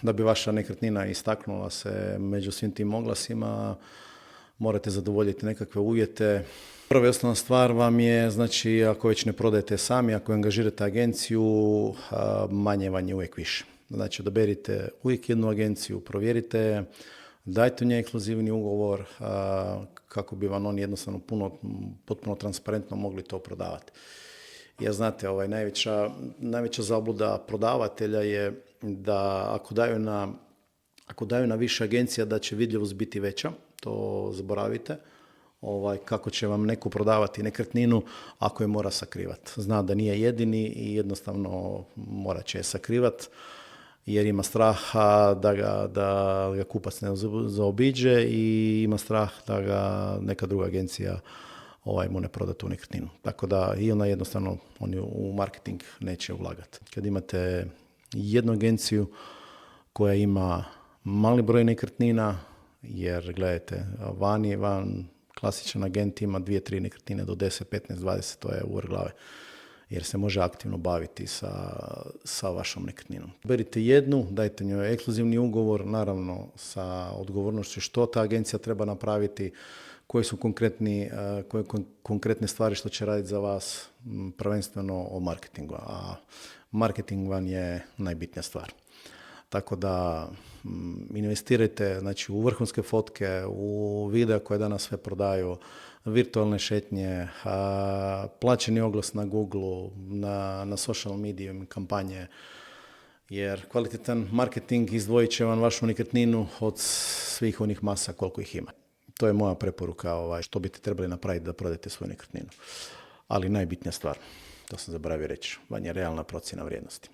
Da bi vaša nekretnina istaknula se među svim tim oglasima, morate zadovoljiti nekakve uvjete. Prva i osnovna stvar vam je, znači, ako već ne prodajete sami, ako angažirate agenciju, manje vam je uvijek više. Znači, odaberite uvijek jednu agenciju, provjerite, dajte u njoj ekskluzivni ugovor kako bi vam oni jednostavno potpuno transparentno mogli to prodavati. Jer znate, najveća zabluda prodavatelja je da ako daju na više agencija da će vidljivost biti veća, to zaboravite. Kako će vam neko prodavati nekretninu ako je mora sakrivati. Zna da nije jedini i jednostavno morat će je sakrivati jer ima straha da ga kupac ne zaobiđe i ima strah da ga neka druga agencija mu ne proda tu nekretninu. Tako da i ona jednostavno oni u marketing neće ulagati. Kad imate jednu agenciju koja ima mali broj nekretnina, jer gledajte, van klasičan agent ima 2-3 nekretnine do 10, 15, 20, to je uvrh glave. Jer se može aktivno baviti sa vašom nekretninom. Berite jednu, dajte njoj ekskluzivni ugovor, naravno sa odgovornošću što ta agencija treba napraviti, koje su konkretne stvari što će raditi za vas, prvenstveno o marketingu. A marketing vam je najbitnija stvar. Tako da investirajte, znači, u vrhunske fotke, u videa koje danas sve prodaju, virtualne šetnje, plaćeni oglas na Google, na social mediju, kampanje, jer kvalitetan marketing izdvojit će vam vašu nekretninu od svih onih masa koliko ih ima. To je moja preporuka što biste trebali napraviti da prodate svoju nekretninu. Ali najbitnija stvar, to sam zaboravio reći, vam je realna procjena vrijednosti.